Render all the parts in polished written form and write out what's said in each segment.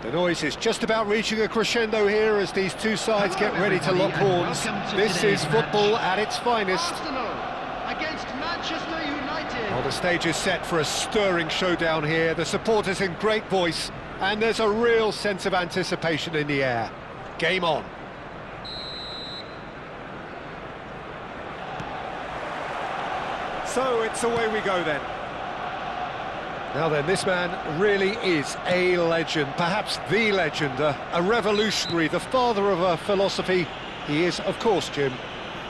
The noise is just about reaching a crescendo here as these two sides get ready to lock horns. This is football at its finest. Against Manchester United. Well, the stage is set for a stirring showdown here. The supporters in great voice, and there's a real sense of anticipation in the air. Game on. So it's away we go then. Now then, this man really is a legend, perhaps the legend, a revolutionary, the father of a philosophy. He is, of course, Jim,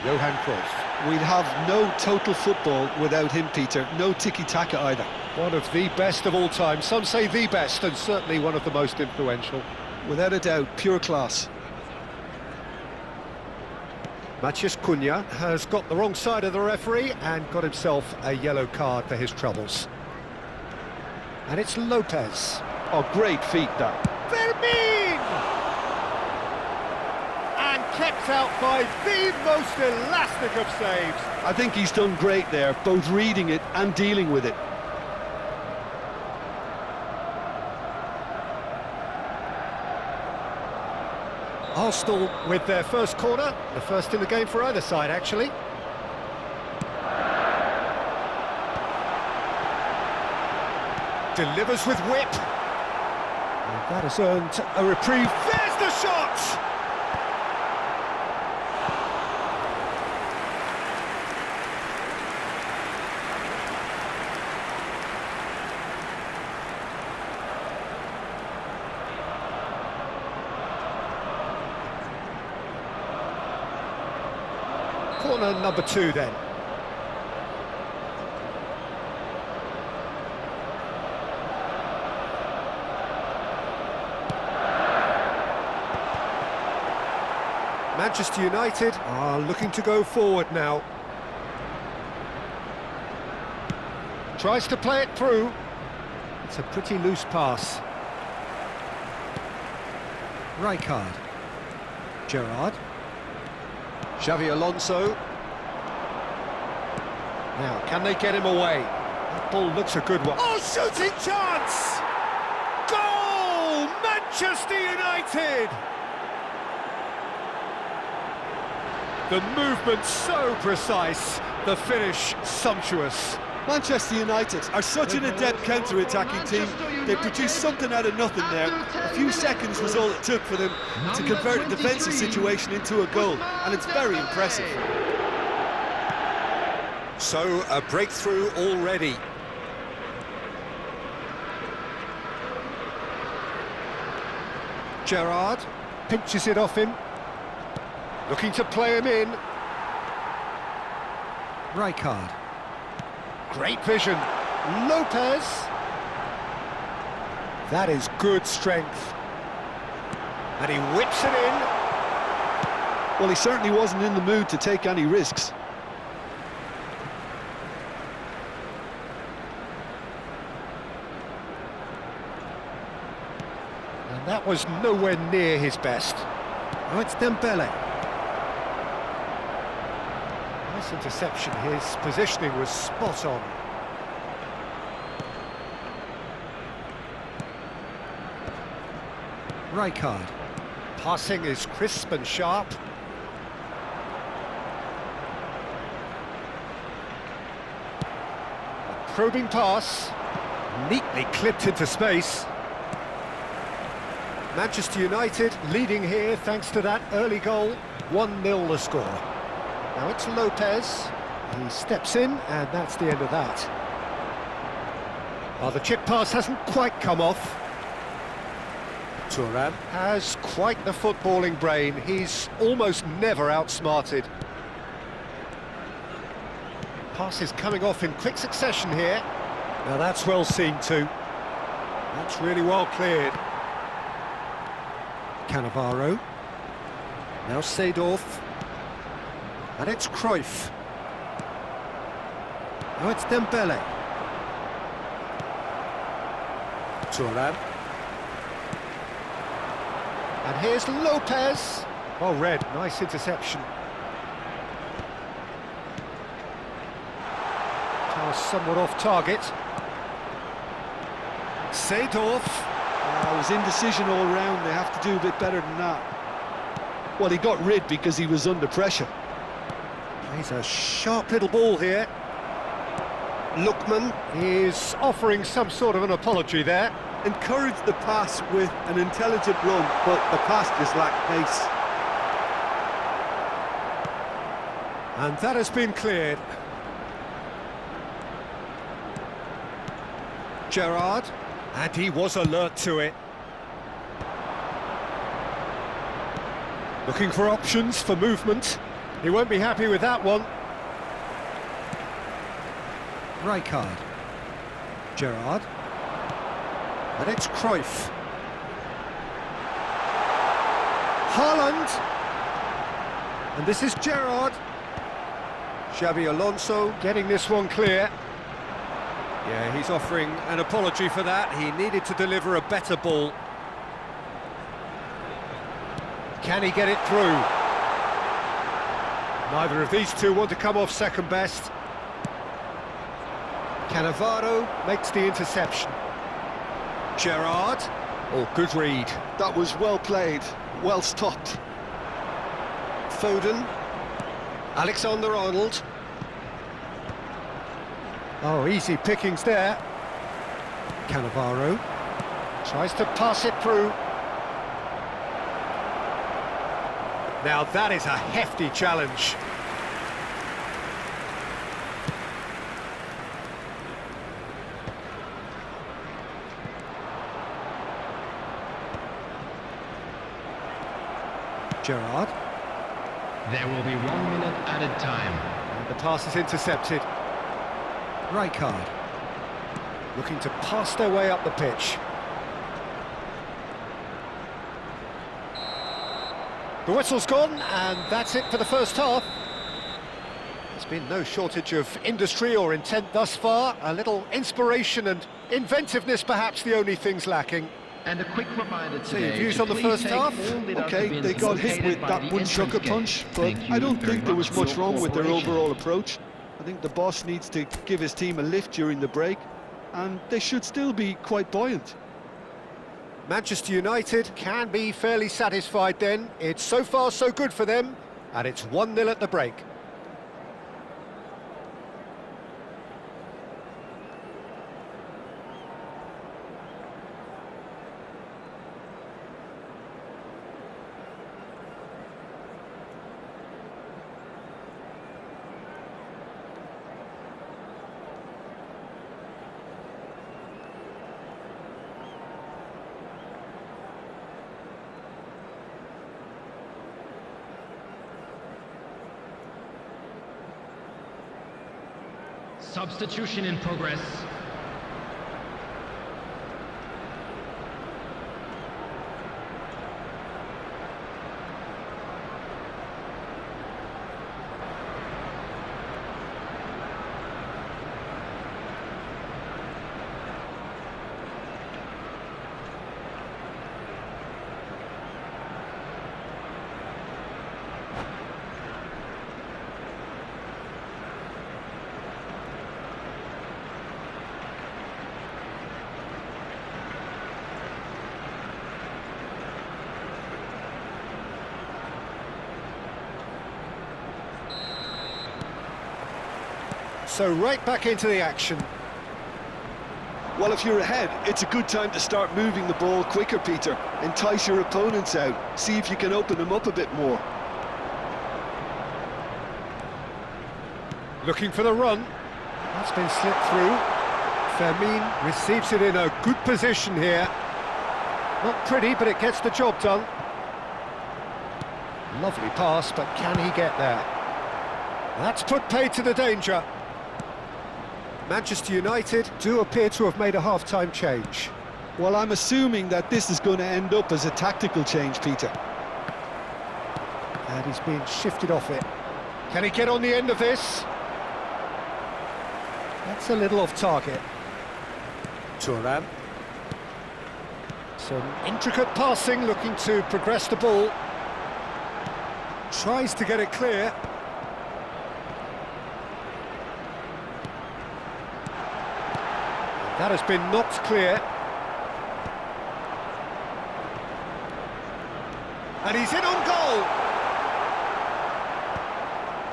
Johan Cruyff. We'd have no total football without him, Peter. No tiki-taka either. One of the best of all time. Some say the best, and certainly one of the most influential. Without a doubt, pure class. Maciej Cunha has got the wrong side of the referee and got himself a yellow card for his troubles. And it's Lopez. Oh, great feat, that. Fermin! And kept out by the most elastic of saves. I think he's done great there, both reading it and dealing with it. Arsenal with their first corner, the first in the game for either side, actually. Delivers with whip. And that has earned a reprieve. There's the shot! Corner number 2 then. Manchester United are looking to go forward now. Tries to play it through. It's a pretty loose pass. Rijkaard. Gerrard. Xavi Alonso. Now, can they get him away? That ball looks a good one. Oh, shooting chance! Goal! Manchester United! The movement so precise, the finish sumptuous. Manchester United are such an adept counter-attacking team. They produced something out of nothing there. A few seconds was all it took for them to convert a defensive situation into a goal, and it's very impressive. So, a breakthrough already. Gerrard pinches it off him. Looking to play him in. Rijkaard. Great vision. Lopez. That is good strength. And he whips it in. Well, he certainly wasn't in the mood to take any risks. And that was nowhere near his best. Now it's Dembele. Nice interception, his positioning was spot on. Rijkaard. Passing is crisp and sharp. A probing pass, neatly clipped into space. Manchester United leading here thanks to that early goal. 1-0 the score. Now it's Lopez. He steps in, and that's the end of that. Oh, the chip pass hasn't quite come off. Thuram has quite the footballing brain. He's almost never outsmarted. Pass is coming off in quick succession here. Now that's well seen too. That's really well cleared. Cannavaro. Now Seedorf. And it's Cruyff. Now it's Dembele. Thuram. And here's Lopez. Well read, nice interception. Pass somewhat off target. Seedorf. It was indecision all round. They have to do a bit better than that. Well, he got rid because he was under pressure. Plays a sharp little ball here. Lookman is offering some sort of an apology there. Encouraged the pass with an intelligent run, but the pass just lacked pace. And that has been cleared. Gerrard, and he was alert to it. Looking for options for movement. He won't be happy with that one. Rijkaard. Gerrard. And it's Cruyff. Haaland. And this is Gerrard. Xabi Alonso getting this one clear. Yeah, he's offering an apology for that. He needed to deliver a better ball. Can he get it through? Neither of these two want to come off second best. Cannavaro makes the interception. Gerrard. Oh, good read. That was well played, well stopped. Foden. Alexander-Arnold. Oh, easy pickings there. Cannavaro tries to pass it through. Now that is a hefty challenge. Gerrard. There will be 1 minute added time. And the pass is intercepted. Rijkaard looking to pass their way up the pitch. The whistle's gone, and that's it for the first half. There's been no shortage of industry or intent thus far. A little inspiration and inventiveness, perhaps the only things lacking. And a quick reminder So your today. views to on the please first take half? all the Okay, bins they got hit located with by that the one entrance sucker gate. punch, but Thank you I don't very think there was for much your wrong with their cooperation. overall approach. I think the boss needs to give his team a lift during the break, and they should still be quite buoyant. Manchester United can be fairly satisfied then. It's so far so good for them, and it's 1-0 at the break. Substitution in progress. So right back into the action. Well, if you're ahead, it's a good time to start moving the ball quicker, Peter. Entice your opponents out. See if you can open them up a bit more. Looking for the run. That's been slipped through. Fermin receives it in a good position here. Not pretty, but it gets the job done. Lovely pass, but can he get there? That's put paid to the danger. Manchester United do appear to have made a half-time change. Well, I'm assuming that this is going to end up as a tactical change, Peter. And he's being shifted off it. Can he get on the end of this? That's a little off target. Thuram. Some intricate passing, looking to progress the ball. Tries to get it clear. That has been knocked clear. And he's in on goal.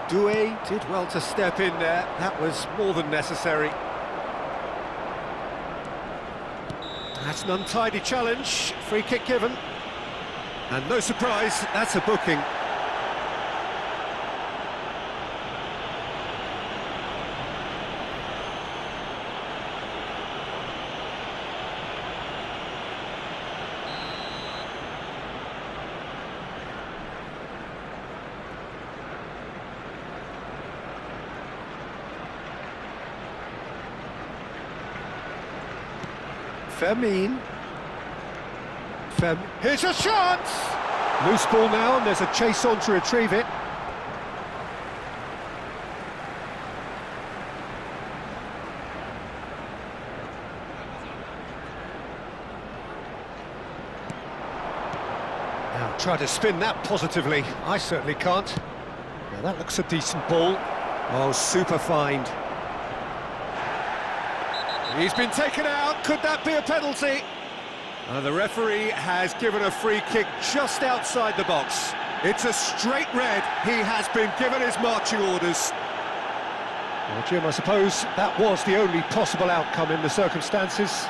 Doué did well to step in there. That was more than necessary. That's an untidy challenge. Free kick given. And no surprise, that's a booking. Here's a chance! Loose ball now, and there's a chase on to retrieve it. Now try to spin that positively. I certainly can't. Now that looks a decent ball. Oh, super find. He's been taken out. Could that be a penalty? The referee has given a free kick just outside the box. It's a straight red. He has been given his marching orders. Well, Jim, I suppose that was the only possible outcome in the circumstances.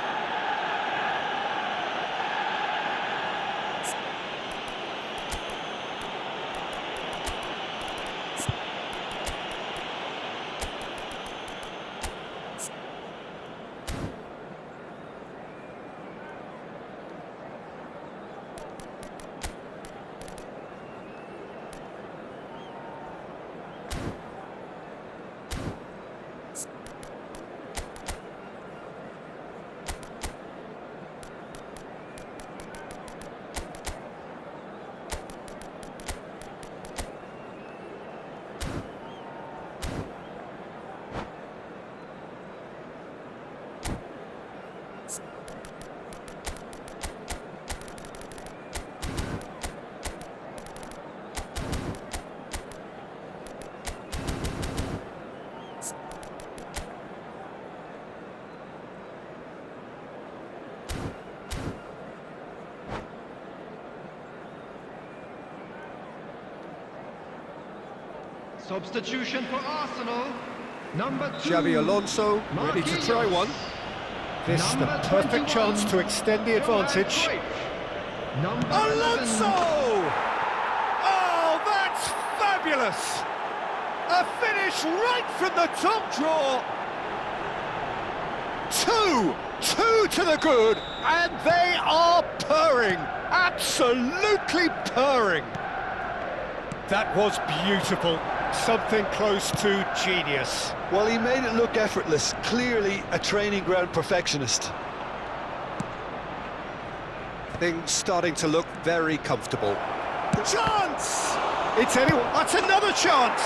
Substitution for Arsenal. Number 2. Xabi Alonso ready to try one. This the perfect chance to extend the advantage. Alonso! Oh, that's fabulous! A finish right from the top draw. Two to the good, and they are purring, absolutely purring. That was beautiful. Something close to genius. Well, he made it look effortless. Clearly a training ground perfectionist. Things starting to look very comfortable. Chance! It's anyone. That's another chance!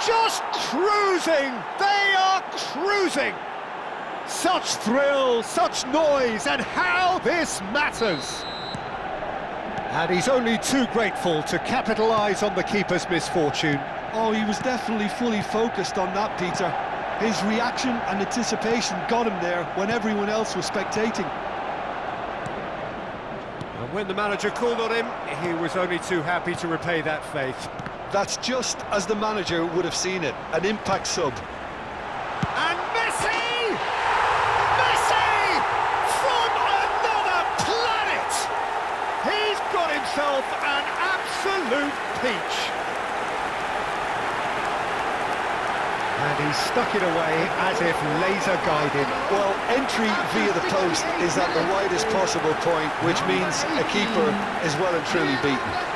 Just cruising! They are cruising! Such thrill, such noise, and how this matters! And he's only too grateful to capitalise on the keeper's misfortune. Oh, he was definitely fully focused on that, Peter. His reaction and anticipation got him there when everyone else was spectating. And when the manager called on him, he was only too happy to repay that faith. That's just as the manager would have seen it, an impact sub. And Messi! Messi! From another planet! He's got himself an absolute peach. And he stuck it away as if laser-guided. Well, entry via the post is at the widest possible point, which means a keeper is well and truly beaten.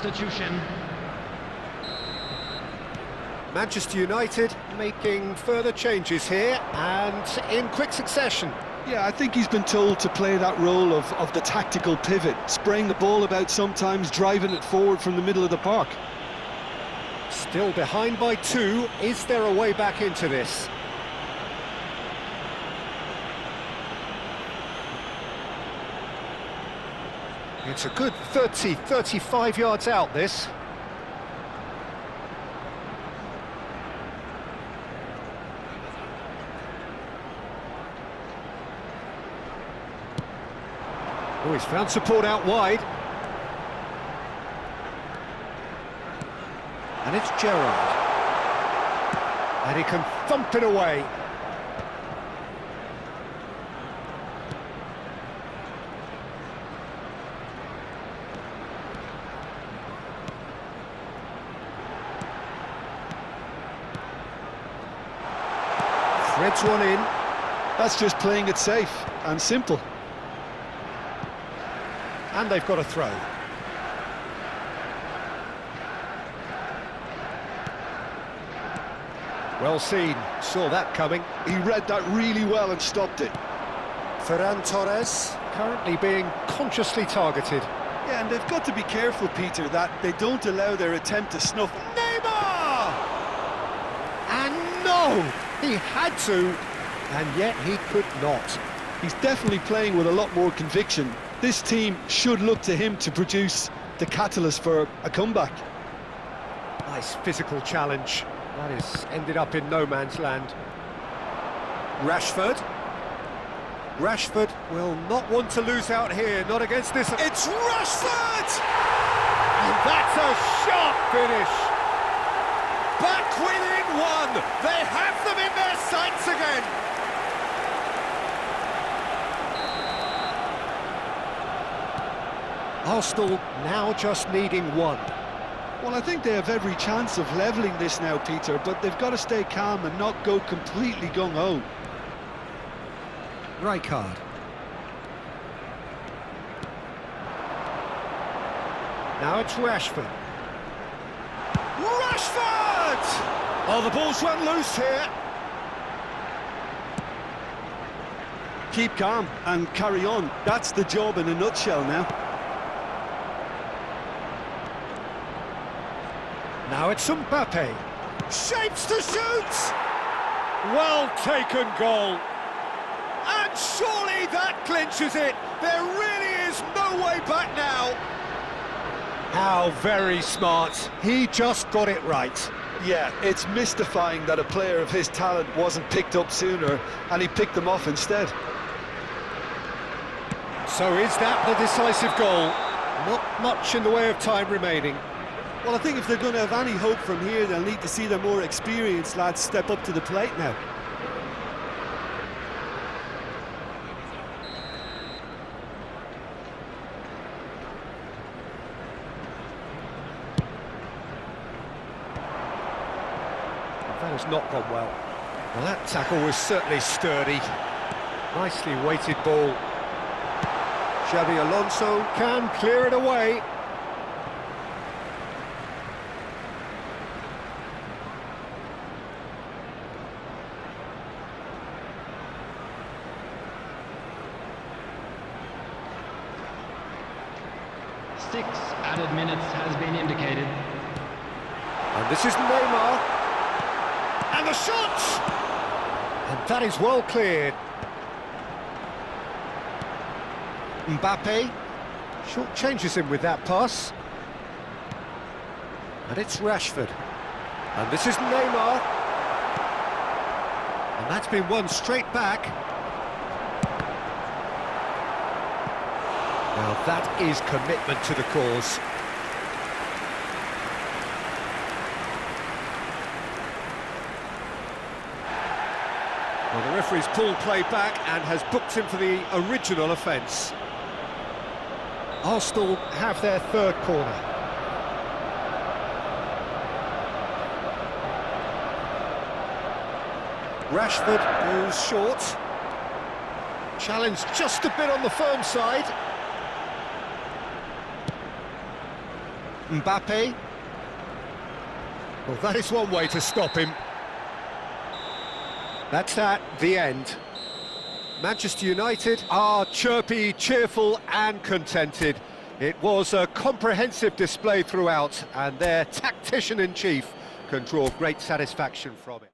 substitution. Manchester United making further changes here and in quick succession. Yeah, I think he's been told to play that role of the tactical pivot, spraying the ball about sometimes, driving it forward from the middle of the park. Still behind by 2. Is there a way back into this? It's a good 35 yards out, this. Oh, he's found support out wide. And it's Gerrard. And he can thump it away. Threads one in. That's just playing it safe and simple. And they've got a throw. Well seen, saw that coming. He read that really well and stopped it. Ferran Torres currently being consciously targeted. Yeah, and they've got to be careful, Peter, that they don't allow their attempt to snuff. Neymar! And no! He had to, and yet he could not. He's definitely playing with a lot more conviction. This team should look to him to produce the catalyst for a comeback. Nice physical challenge. That has ended up in no man's land. Rashford. Rashford will not want to lose out here, not against this. It's Rashford! And that's a sharp finish. Back within 1. They have them in their sights again. Arsenal now just needing 1. Well, I think they have every chance of levelling this now, Peter, but they've got to stay calm and not go completely gung-ho. Rijkaard. Now it's Rashford. Rashford! Oh, the ball's run loose here. Keep calm and carry on. That's the job in a nutshell now. Now it's Mbappe. Shapes to shoot! Well taken goal. And surely that clinches it. There really is no way back now. How very smart. He just got it right. Yeah, it's mystifying that a player of his talent wasn't picked up sooner, and he picked them off instead. So is that the decisive goal? Not much in the way of time remaining. Well, I think if they're going to have any hope from here, they'll need to see their more experienced lads step up to the plate now. That has not gone well. Well, that tackle was certainly sturdy. Nicely weighted ball. Xabi Alonso can clear it away. Six added minutes has been indicated. And this is Neymar. And the shot! And that is well cleared. Mbappe short changes him with that pass. And it's Rashford. And this is Neymar. And that's been won straight back. Now that is commitment to the cause. Well, the referee's pulled play back and has booked him for the original offence. Arsenal have their third corner. Rashford goes short. Challenge just a bit on the firm side. Mbappe. Well, that is one way to stop him. That's that, the end. Manchester United are chirpy, cheerful and contented. It was a comprehensive display throughout, and their tactician-in-chief can draw great satisfaction from it.